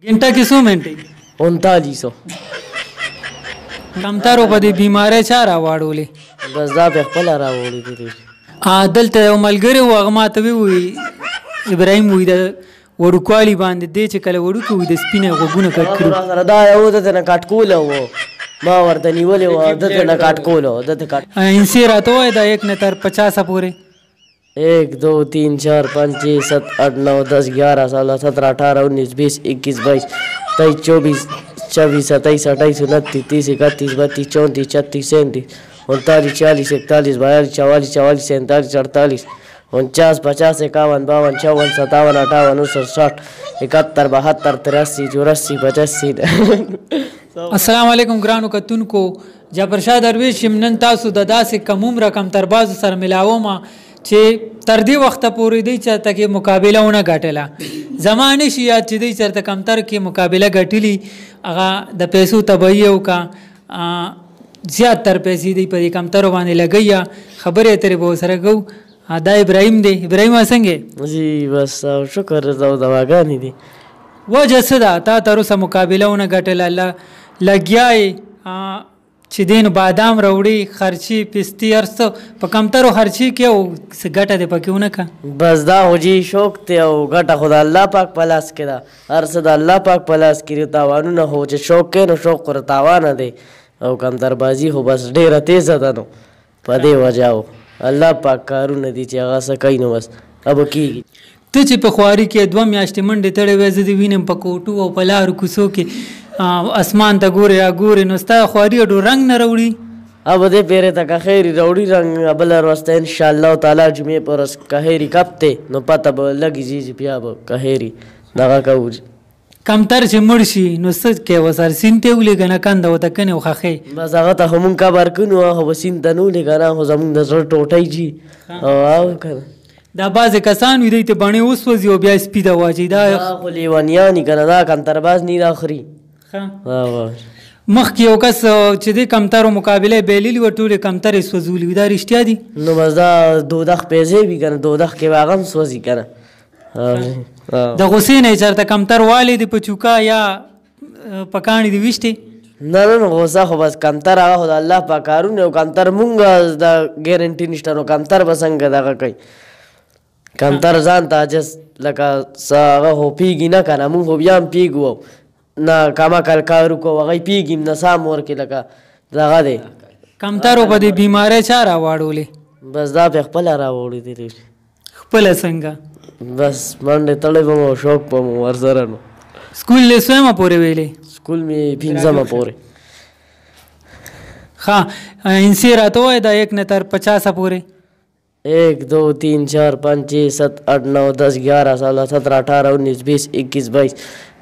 घंटा की 100 منټي 3900 کمتارو په دې بیماری چا راواړولې؟ بس دا په خپله راوړي دي. دلته یو ملګری و هغه ماته ووایي ابراهیم وایي د وړوکوالي باندې دی چې کله وړوکی وي د سپینې غوږونه کټ کړي. دا یو دته نه کټ کولی و ما ورته نیولې وه دته نه کټ کولی و دته کټ انسي راته ووایه دا 1 نه تر 50 پورې 1 2 3 4 5 6 7 8 9 10 11 16 17 18 19 20 21 22 23 24 26 27 28 29 30 31 32 33 34 35 36 39 40 41 42 44 45 47 48 50 51 52 54 57 58 59 71 72 73 84 السلام علیکم ګرانو کتونکو جعفرشاه درویش یم. نن تاسو د داسې کم عمره کمتربازو سره ملاومه چې تر دې وخته پورې دوی چېرته کې مقابله ونه ګټله. زما نشي یاد چې دوی چېرته کمتر کې مقابله ګټلي هغه د پیسو تباهي وکړه. زیاتر پیسې دوی په دې کمترو باندې لګوي. خبرې اترې به ورسره کوو. دا ابراهیم دی. ابراهیم څنګه جی بس شکر او دواګانې دي. وجه څه ده تا تر اوسه مقابله ونه ګټله لګیا یې چې دین بادام راوړي خرچي پستي هر څه په کمترو خرچي کې او څه ګټه دې پکې ونه کړه. بس دا خو جي شوق دی او ګټه خو د الله پاک په لاس کې ده. هر څه د الله پاک په لاس کې دي. تاوانونه خو چې شوق کوې نو شوق خو تاوانه دی او کمتربازي خو بس ډېره تیزه ده نو په دې وجه الله پاک کارونه دي چې هغه څه کوي نو بس اب کېږي. ته چې په خواري کې 2 میاشتې منډې تړې وې زه دې وینم په کوټو او په لارو کوڅو کې اسمان ته ګورې را ګورې نو ستا خواري اډو رنګ نه راوړي. अब दे पेरे तक खैरी रौड़ी रंग अबल रस्ते इंशाअल्लाह ताला जुमे पर कहेरी कपते नो पता लगी जी पिया कहेरी दगा कौज کمتر چې مړ شي نو څه کې وسر سینته ولګنه کنده وته کنه وخخې بس هغه ته هم کا برکنو هغه سینته نو لګنه هو زمون د زړه ټوټای جی او کنه دا باز کسان وی دیته باندې اوس وځي او بیا سپیدا واجی دا خو لیوانیانی کنه دا کمترباز نه اخري ها مخ کې یو کس چې د کمترو مقابله بیلیلی و ټول کمتر سوزولي دا رښتیا دي نو بس دا دودخ پیسې وی کنه دودخ کې واغم سوزي کنه د غسین چرته کمتر والي دی په چوکا یا پکانی دی وشتي نه نه غوسه خو بس کمتر هغه خو د الله په کارونه او کمتر مونږ د ګارانټي نشته نو کمتر بسنګ دغه کوي کمتر ځان ته جس لکه هغه هو پیږي نه کنه مونږ خو بیا هم پیږو نه کما کال کارو کو هغه پیږي نه سام ورکې لکه دغه دی کمترو په دې بیماری چا راواړولې بس دا په خپله راوړي دي خپله څنګه بس منډې تړلی به مو شوق به مو ورسره نو سکول له سویمه پورې ویلې سکول مې 5مه پورې ښه انسي راته ووایه دا 1 نه تر 50 پورې 1 2 3 4 5 6 7 8 9 10 11 16 17 18 19 20 21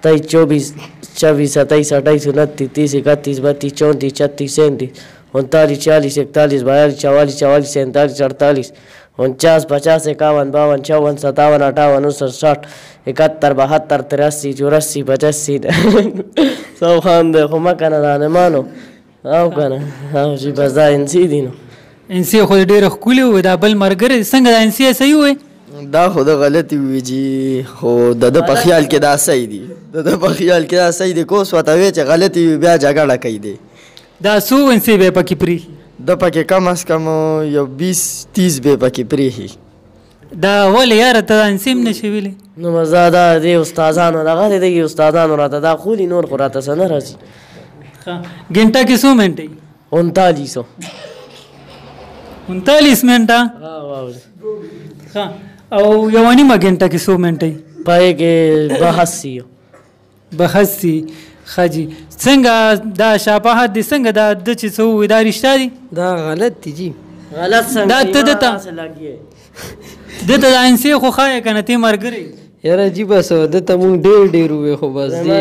22 23 24 26 27 28 29 30 31 32 34 35 36 39 40 41 42 44 47 48 50 51 52 54 57 58 59 71 72 73 84 85 سو خان ده خو ما کنه دا نه مانو او کنه او چې بس دا انسي دي نو انسي خو ډېره ښکلې وې دا بل ملګری څنګه دا انسي صحیح وې دا خو د غلطي وي جي خو د په خیال کې دا صحیح دي د په خیال کې دا صحیح دي کوس ورته وی چې غلطي وي بیا جګړه کوي دی دا څو انسي به پکې پرې د پکې کم از کم یو 20-30 به پکې پرېښي دا ولې یاره ته انسي هم نشې ویلی نو مزه دا دی استادانو دغه دی دغې استادانو راته دا خولي نور خو راته څه نه راځي घंटा کې 100 منټې 3900 39 منټه او یو نیمه घंटा کې 100 منټې پای کې بحثي خاجي څنګه دا شفاعت دي څنګه دا د چې څو دا رښتیا دي دا غلط دي جی غلط څنګه دا ته دته دا انسي خو خای کنه تی مرګري یاره جی بس دته مونږ ډېر وې خو بس دی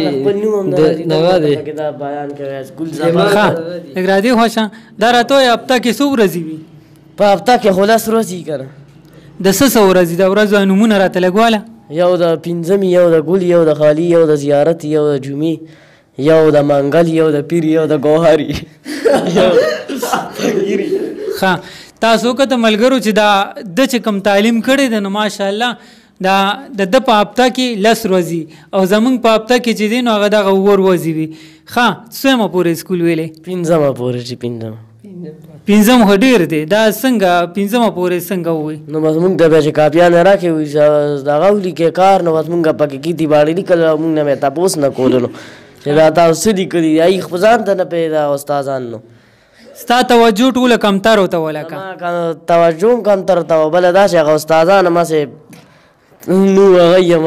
نغا دی دا بیان کوي ګل ښه اګرادي خوښه دا راته هفته کې څو ورځې وي په هفته کې خلاص ورځې کنه د څه ورځې دا ورځو نمونه راته لګواله یو د پنځمې یو د ګل یو د خالی یو د زیارت یو د جمعې یو د منګل یو د پیر یو د ګوهري ښه تاسو که د ملګرو چې دا د چې کوم تعلیم کړی دی نو ماشاءالله دا د په هفته کې 10 ورځې او زمونږ په هفته کې چې دی نو هغه دغه اوور ورځې وي. ښه څومره پورې سکول ویلې؟ 5مه پورې چې 5مه 5 خو ډېر دی. دا څنګه 5مه پورې څنګه ووایي؟ نو بس موږ ته بیا چې کاپیانې راکړې دغه ولیکې کار نو بس موږ پکې کیتي باړې لیکل او موږ نه مې تپوس نه کولو نو چې دا تاسو څه لیکلي هغې خو ځان ته نه پوهېده استادان نو ستا توجه ټوله کمتر ورته ولکه؟ ما توجه هم کمتر ورته وه بله دا چې هغه استادان همسې نو هغه یم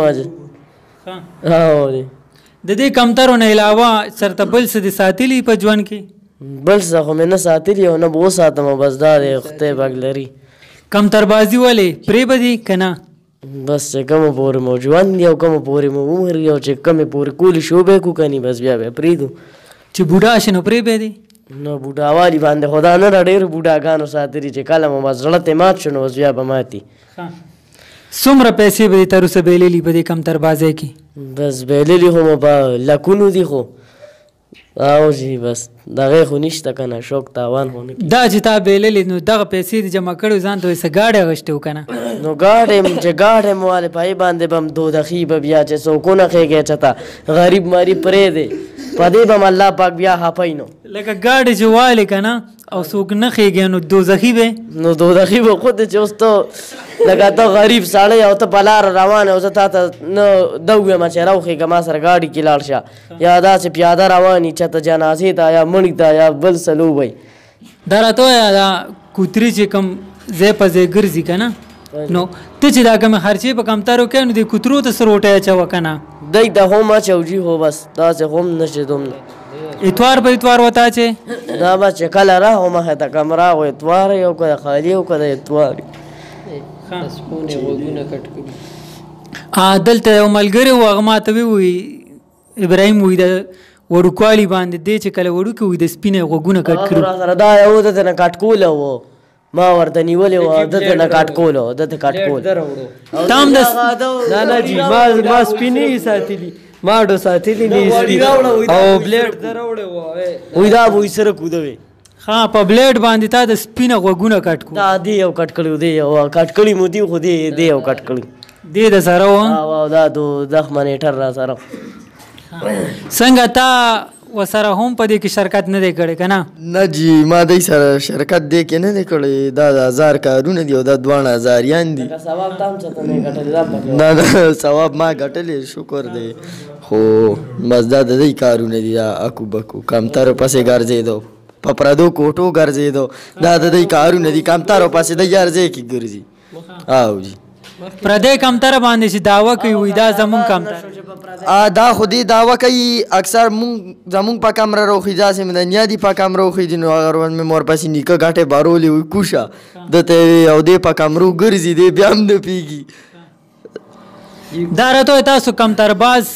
د دې کمترو نه علاوه چېرته بل څه دې ساتلي په ژوند کې؟ بل څه خو مې نه ساتلي او نه به وساتم بس دا دی خدای پاک لري. کمتربازي ولې پرېږدي که نه؟ بس چې کومه پورې مو ژوند وي او کومه پورې مو عمر وي او چې کومې پورې کولی شو به یې کړو که نه بس بیا به یې پرېږدو. چې بوډا شي نو پرېږدي؟ نو بوډاوالي باندې خو دا نه ده ډېرو بوډاګانو ساتلي چې کله مو بس زړه ته مات شو نو بس بیا به ماتي. څومره پیسې به دې تر اوسه بایللي په دې کمتربازۍ کې؟ بس بایللي خو مو په لکونو دي خو او جی بس دغه خو نشته که نه شوق تاوان خو نه. دا چې تا بایللې نو دغه پیسې دې جمع کړې ځان ته څه ګاډی اخیستی و که نه؟ نو ګاډی چې ګاډی مو والې په هغې باندې به م دودخي به بیا چې څوک ونه خېږی چېته غریب مریب پرېږدی په دې به م الله پاک بیا خفی نو لکه ګاډی چې والې که نه او څوک نه خېږي نو دوزخي به؟ نو دودخي به خود چې اوس ته لکه ته غریب سړی او ته په لاره روان او زه تا ته نه ده ووایم چې راوخېږه ما سره ګاډي کې لاړ شه یا داسې پیاده روان یي چېرته جنازې ته یا مړي ته یا بل څه لوبئ. دا راته وایه دا کوتري چې کوم ځای په ځای ګرځي که نه نو ته چې دا کومې خرچې په کمترو کوې نو دې کوترو ته څه روټۍ اچوه که نه؟ دی ته خو هم اچوجي خو بس داسې خو هم نه چې دومره اتوار په اتوار ورته اچې؟ دا بس چې کله راغو مخې ته کم راغو اتوار یې او که د خالي او که د اتوار دلته یو ملګری و هغه ماته ووایي ابراهیم وایي د وړوکوالي باندې دی چې کله وړوکی وي د سپینې غوږونه کټ کړي راسره دا یو ده ته نه کټ کوله و ما ورته نیولې وه ده ته نه کټ کوله ده ته کټ کول تا هم نه نه جي ما سپینې ساتلي ما ډو ساتلي نه او بلیډ ده راوړی وایي دا به وایي سره کوده وې ها په بلیډ باندې تا د سپینه غوږونه کټ کړو؟ دا دی یو کټ کړی و دی یو کټ کړي مو دی خو دی یو کټ کړي دی د سره و دا دخ منیټر را سره. څنګه تا ورسره هم په دې کې شرکت نه دی کړی که نه؟ نه جی ما دی سره شرکت دی کې نه دی کړی. دا د 1000 کارونه دي او دا 12 یان دي. ثواب ته هم څه ته نه ګټلې نه نه ثواب ما ګټلې شکر دی خو بس دا د دې کارونه دي دا اکو بکو کمتر پسې ګرځېدو په پردو کوټو ګرځېدو دا د دې کارونه دي کمتر پسې د یار ځای کې ګرځي. او جی پردی کمتر باندې چې دعوه کوي وایي دا زمونږ کمتر دا خو دې دعوه کوي اکثر زمونږ په کمره روخي داسې مدنیا دي په کمره روخي دي نو هغه ورځ مې مورپسې نیکه ګاټې بارولې وي کوشه دته او دې په کمرو ګرځي دی بیا هم نه پیږي. دا راته وایي تاسو کمترباز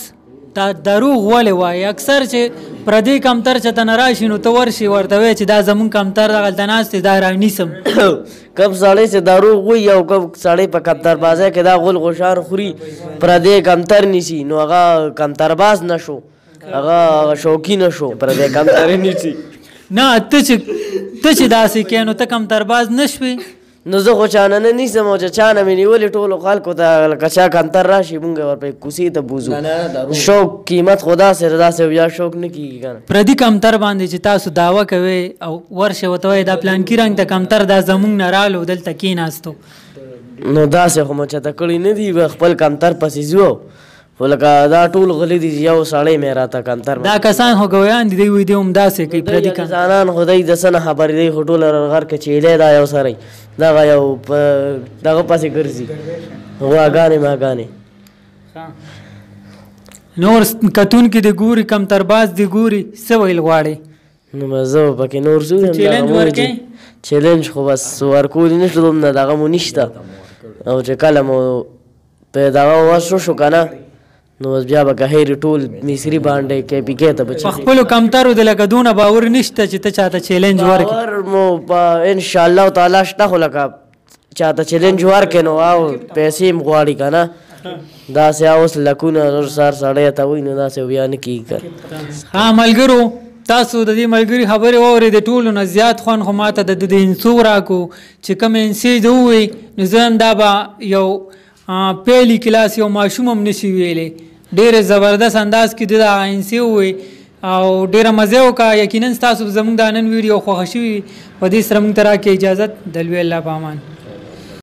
دا دروغ ولې وایي؟ اکثر چې پردی کمتر چې ته نه راشي نو ته ورشي ورته وایې چې دا زمونږ کمتر دغلته ناست دی دا رانیسم. کم سړی چې دروغ وایي او کم سړی په کمتربازۍ کې دا غول غوشان خوري پردی کمتر نیسي نو هغه کمترباز نه شو هغه شوقي نه شو پردی کمتر نیسي. نه ته چې داسې کوې نو ته کمترباز نه شوې؟ نو زه خو چانه نه نیسم او چې چانه مې نیولې ټولو خلکو ته لکه چا کمتر راشي مونږ ورپسې کوڅې ته بوځو. شوق قیمت خو داسې بیا شوق نه کېږي که نه. پردي کمتر باندې چې تاسو دعوه کوئ او ورشئ ورته وایئ دا پلانکي رنګ ته کمتر دا زمونږ نه رالو دلته کېناستو نو داسې خو مو چاته کړي نه دي خپل کمتر پسې ځو خو لکه دا ټول غلي دي یو سړی مې راته کمتر دا کسان خو ګویان دي دوی وایي دی هم داسې کوي پردي ځانان خو دی د څه نه خبرې دی خو ټوله غر کې چیلی دا یو سړی دغه یو دغه پسې ګرځي غواګانې ماګانې نور کتونکي دې ګوري کمترباز دې ګوري څه ویل غواړې؟ نو بس زه به پکې نور څه چیلنج خو بس ورکولی نه شو دومره دغه مو نشته او چې کله مو په دغه وس شو که نه نو بس بیا به قهیر ټول مصري باندې کې پیکې ته بچي په خپلو کمترو د لکه دونه باور نشته چې ته چاته چیلنج ورکړې؟ باور مو په انشاءالله تعالی شته خو لکه چاته چیلنج ورکړې نو او پیسې هم غواړي که نه داسې اوس لکونه نور سار سړی ته وایي نو داسې بیا نه کېږي که. ها ملګرو تاسو د دې ملګري خبرې واورېدې ټولو نه زیات خوند خو ماته د انسو راکو چې کوم انسي د ووایي نو زه هم دا به یو پیلی کلاس یو ماشوم هم نشي ویلی. ډېر زبردست انداز کې د آینسي ووی او ډېره مزه وکړه. یقینا ستاسو زموږ د نن ویډیو خوښه شوي په دې سره موږ ته راکړئ اجازت. د لوی الله په امان.